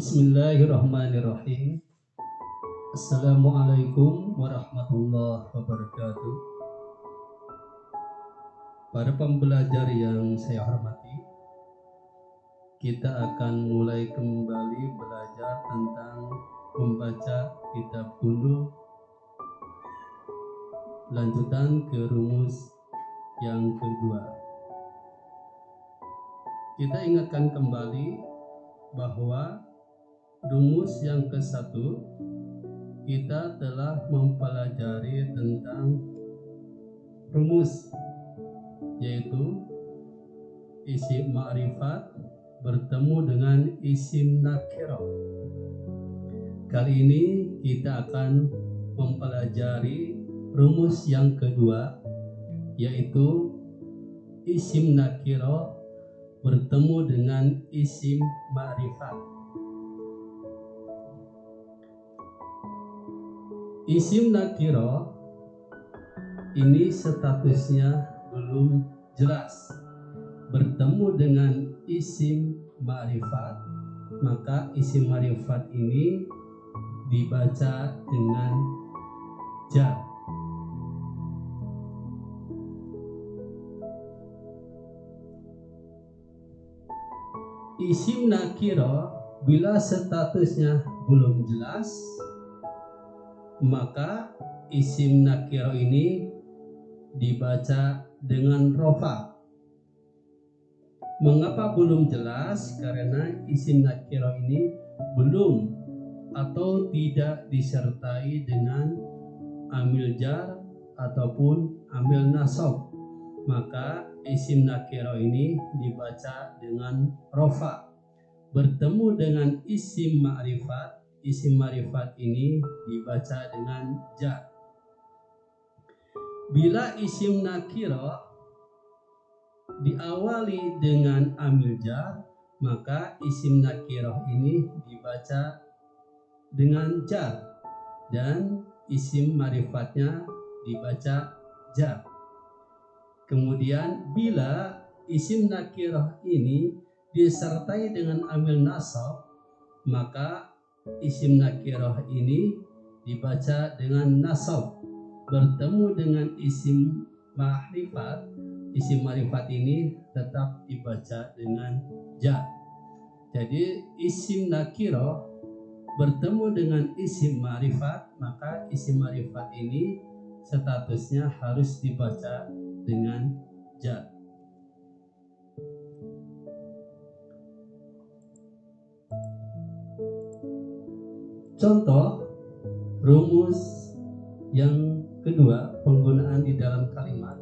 Bismillahirrahmanirrahim. Assalamualaikum warahmatullahi wabarakatuh. Para pembelajar yang saya hormati, kita akan mulai kembali belajar tentang membaca kitab Gundul, lanjutan ke rumus yang kedua. Kita ingatkan kembali bahwa rumus yang ke-1 kita telah mempelajari tentang rumus, yaitu isim ma'rifat bertemu dengan isim nakirah. Kali ini kita akan mempelajari rumus yang kedua, yaitu isim nakirah bertemu dengan isim ma'rifat. Isim nakirah ini statusnya belum jelas. Bertemu dengan isim ma'rifat, maka isim ma'rifat ini dibaca dengan jar. Isim nakirah bila statusnya belum jelas, maka isim nakirah ini dibaca dengan rofa. Mengapa belum jelas? Karena isim nakirah ini belum atau tidak disertai dengan amil jar ataupun amil nasab, maka isim nakirah ini dibaca dengan rofa. Bertemu dengan isim ma'rifat, isim ma'rifat ini dibaca dengan jar. Bila isim nakirah diawali dengan amil jar, maka isim nakirah ini dibaca dengan jar dan isim ma'rifatnya dibaca jar. Kemudian bila isim nakirah ini disertai dengan amil nasab, maka isim nakirah ini dibaca dengan nasab. Bertemu dengan isim ma'rifat, isim ma'rifat ini tetap dibaca dengan jar. Jadi isim nakirah bertemu dengan isim ma'rifat, maka isim ma'rifat ini statusnya harus dibaca dengan jar. Contoh rumus yang kedua, penggunaan di dalam kalimat.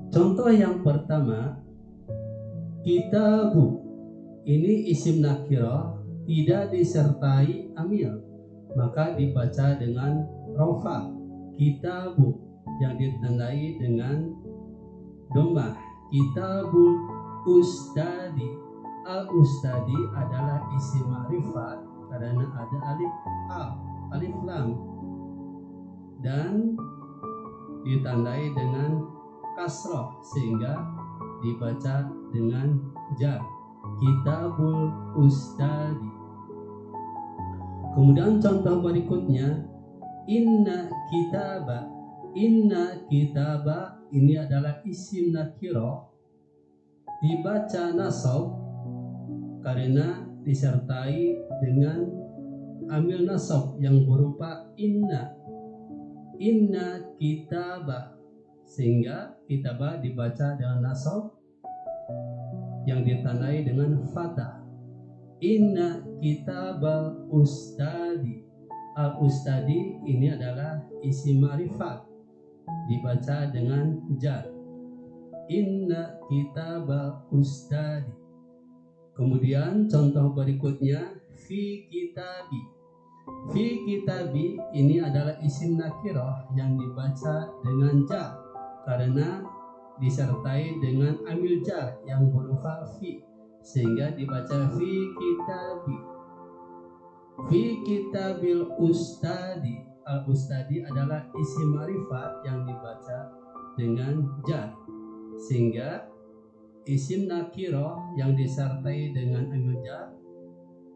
Contoh yang pertama, kitabu. Ini isim nakirah tidak disertai amil, maka dibaca dengan rofa. Kitabu yang ditandai dengan dhammah. Kitabul ustadi. Al-ustadi adalah isim ma'rifat karena ada alif lam dan ditandai dengan kasrah sehingga dibaca dengan jar. Kitabul ustadi. Kemudian contoh berikutnya, inna kitaba. Inna kitaba ini adalah isim nakirah, dibaca nasab karena disertai dengan amil nasab yang berupa inna. Inna kitaba, sehingga kitaba dibaca dengan nasab yang ditandai dengan fathah. Inna kitabal ustadi. Al ustadi ini adalah isim ma'rifat, dibaca dengan jar. Inna kitabal ustadi. Kemudian contoh berikutnya, fi kitabi. Fi kitabi ini adalah isim nakirah yang dibaca dengan jar karena disertai dengan amil jar yang berupa fi, sehingga dibaca fi kitabi. Fi kitabil ustadi. Al ustadi adalah isim ma'rifat yang dibaca dengan jar, sehingga isim nakiroh yang disertai dengan amil jar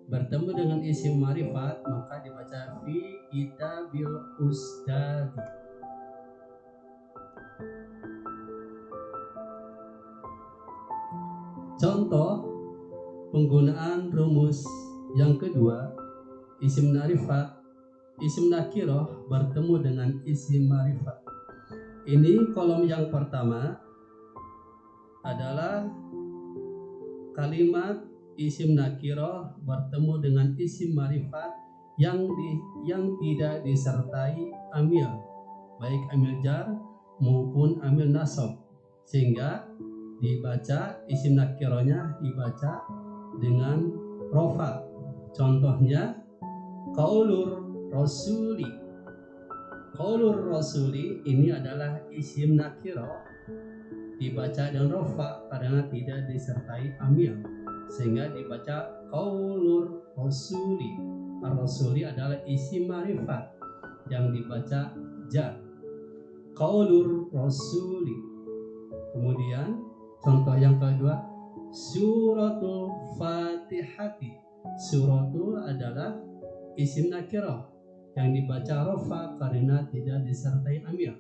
bertemu dengan isim ma'rifat, maka dibaca fi kitabil ustadi. Contoh penggunaan rumus yang kedua, isim ma'rifat, isim nakiroh bertemu dengan isim ma'rifat. Ini kolom yang pertama adalah kalimat isim nakiroh bertemu dengan isim ma'rifat yang tidak disertai amil, baik amil jar maupun amil nasab, sehingga dibaca isim nakirohnya dibaca dengan rofa. Contohnya qaulur rasuli. Qaulur rasuli ini adalah isim nakiroh dibaca dengan rofa karena tidak disertai amil, sehingga dibaca qaulur rasuli. Ar-rasuli adalah isim ma'rifat yang dibaca jar. Qaulur rasuli. Kemudian contoh yang kedua, suratul fatihati. Suratul adalah isim nakirah yang dibaca rofa karena tidak disertai amil.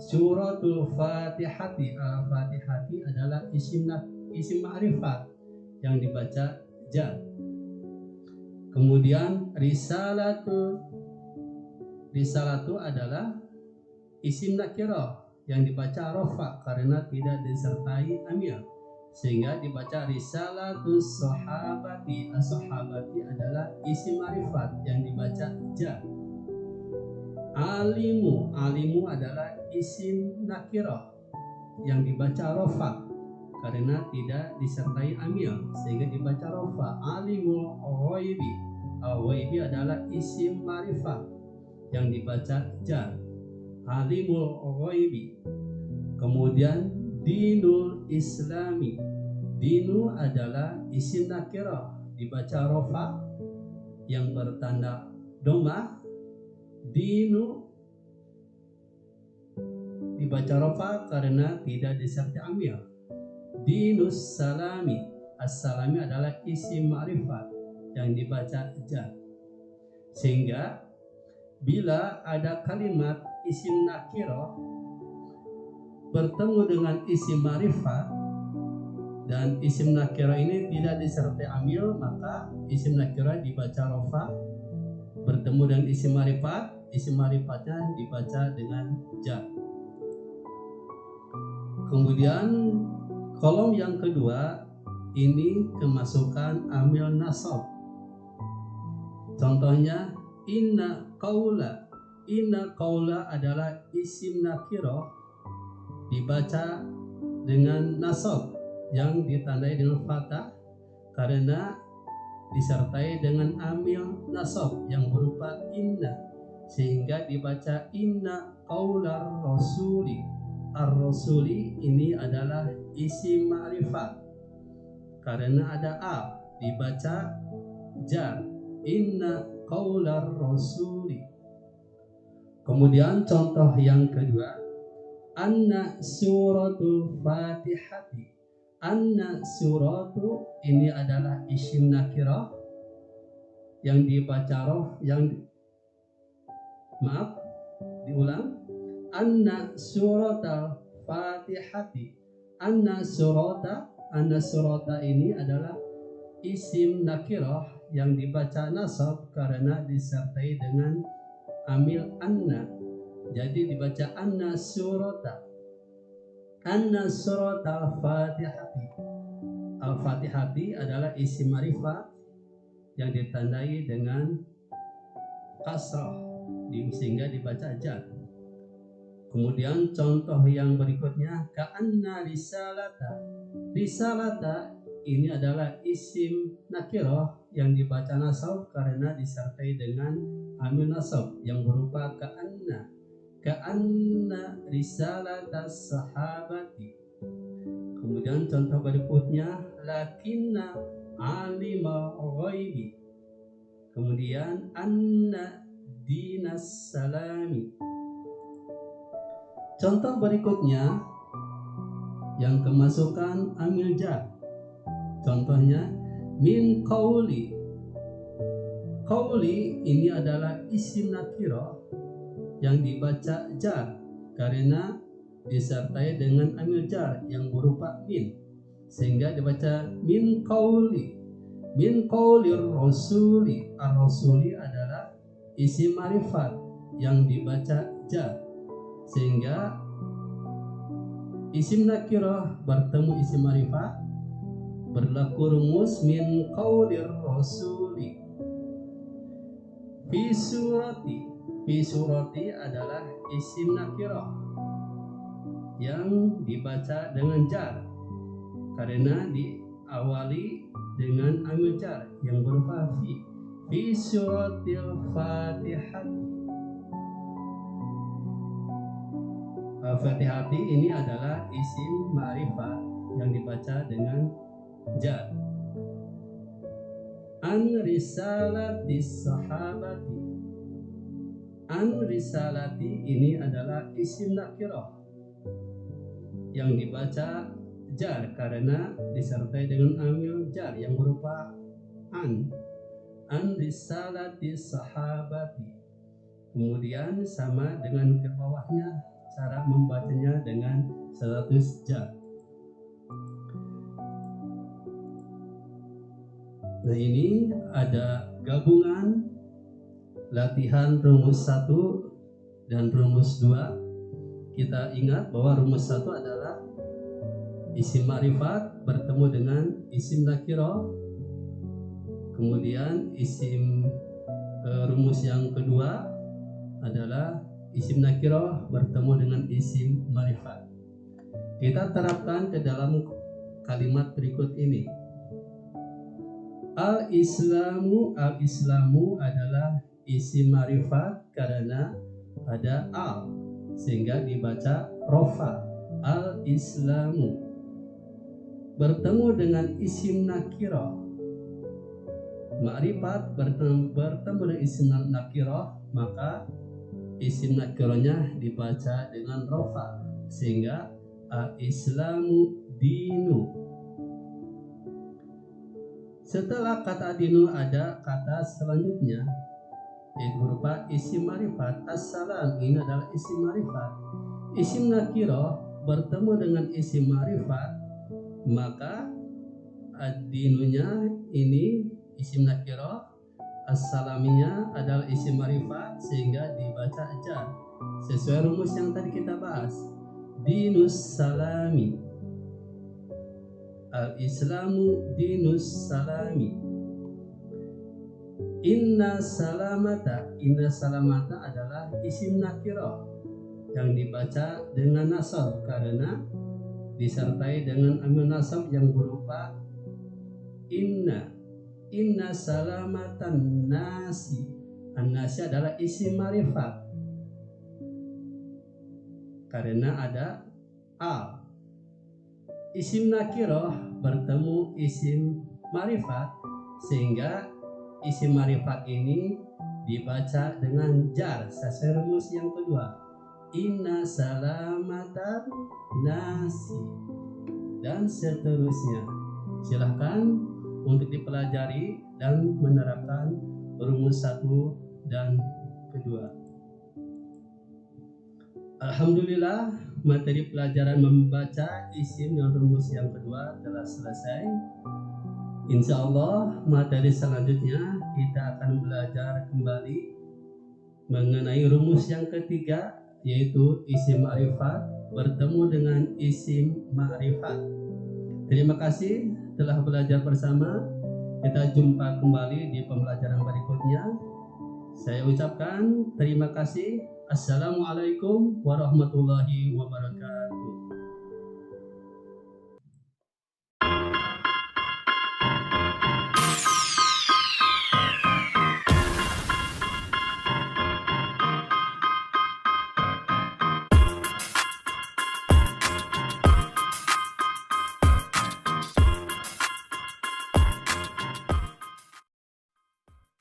Suratul fatihati. Al-fatihati adalah isim ma'rifat yang dibaca jar. Kemudian risalatu adalah isim nakirah yang dibaca rofa karena tidak disertai amil, sehingga dibaca risalatus sahabati. As-sahabati adalah isim ma'rifat yang dibaca jar. Alimu adalah isim nakirah yang dibaca rofa karena tidak disertai amil, sehingga dibaca rofa. Alimul ghaibi. Al-ghaibi adalah isim ma'rifat yang dibaca jar. Alimul ghaibi. Kemudian dinul islami. Dinu adalah isim nakirah dibaca rofa yang bertanda domah. Dinu dibaca rofa karena tidak disertai amil. Dinus salami. As-salami adalah isim ma'rifat yang dibaca jar. Sehingga bila ada kalimat isim nakirah bertemu dengan isim ma'rifat dan isim nakirah ini tidak disertai amil, maka isim nakirah dibaca rofa bertemu dengan isim ma'rifatnya dibaca dengan jar. Kemudian kolom yang kedua ini kemasukan amil nasab. Contohnya inna qaula. Inna qaula adalah isim nakirah dibaca dengan nasab yang ditandai dengan fathah karena disertai dengan amil nasab yang berupa inna, sehingga dibaca inna qaular rasuli. Ar-rasuli ini adalah isim ma'rifat karena ada a, dibaca jar. Inna qaular rasuli. Kemudian contoh yang kedua, anna suratul fatihati. Anna suratu ini adalah isim nakirah yang dibaca diulang. Anna suratal fatihati. Anna surata ini adalah isim nakirah yang dibaca nasab karena disertai dengan amil anna, jadi dibaca anna surata. Anna suratal fatihati. Al-fatihati adalah isim ma'rifat yang ditandai dengan kasrah sehingga dibaca jar. Kemudian contoh yang berikutnya, ka'anna risalata. Risalata ini adalah isim nakirah yang dibaca nasab karena disertai dengan amil nasab yang berupa ka'anna. Ka'anna risalatas sahabati. Kemudian contoh berikutnya, lakinna alima ghaibi. Kemudian anna dinas salami. Contoh berikutnya yang kemasukan amil jar. Contohnya min qauli. Qauli ini adalah isim nakirah yang dibaca jar karena disertai dengan amil jar yang berupa min, sehingga dibaca min qauli. Min qaulir rasuli. Ar-rasuli adalah isim ma'rifat yang dibaca jar, sehingga isim nakirah bertemu isim ma'rifat berlaku rumus min qaulir rasuli. Fi surati. Fi surati adalah isim nakirah yang dibaca dengan jar karena diawali dengan amil jar yang berupa fi. Fi suratil fatihati. Fatihati ini adalah isim ma'rifat yang dibaca dengan jar. An risalati sahabati. An risalati ini adalah isim nakirah yang dibaca jar karena disertai dengan amil jar yang berupa an. An risalati sahabati. Kemudian sama dengan ke bawahnya, cara membacanya dengan status jar. Nah, ini ada gabungan latihan rumus 1 dan rumus 2. Kita ingat bahwa rumus 1 adalah isim ma'rifat bertemu dengan isim nakirah. Kemudian rumus yang kedua adalah isim nakirah bertemu dengan isim ma'rifat. Kita terapkan ke dalam kalimat berikut ini. Al-Islamu. Al-Islamu adalah isim ma'rifat karena ada al, sehingga dibaca rofa. Al-Islamu bertemu dengan isim nakirah. Ma'rifat bertemu dengan isim nakirah, maka isim nakirahnya dibaca dengan rofa, sehingga al-Islamu dinu. Setelah kata dinu ada kata selanjutnya yaitu berupa isim ma'rifat. As-salam ini adalah isim ma'rifat. Isim nakirah bertemu dengan isim ma'rifat, maka ad-dinunya ini isim nakirah, as-salaminya adalah isim ma'rifat, sehingga dibaca jar sesuai rumus yang tadi kita bahas. Dinus salami. Al-Islamu dinus salami. Inna salamata. Inna salamata adalah isim nakirah yang dibaca dengan nasab karena disertai dengan amil nasab yang berupa inna. Inna salamatan nasi. An-nasi adalah isim ma'rifat karena ada al. Isim nakirah bertemu isim ma'rifat, sehingga isim ma'rifat ini dibaca dengan jar sesuai rumus yang kedua. Inna salamatan nasi, dan seterusnya. Silahkan untuk dipelajari dan menerapkan rumus 1 dan kedua. Alhamdulillah, materi pelajaran membaca isim dan rumus yang kedua telah selesai. Insya Allah materi selanjutnya kita akan belajar kembali mengenai rumus yang ketiga, yaitu isim ma'rifat bertemu dengan isim ma'rifat. Terima kasih telah belajar bersama. Kita jumpa kembali di pembelajaran berikutnya. Saya ucapkan terima kasih. Assalamualaikum warahmatullahi wabarakatuh.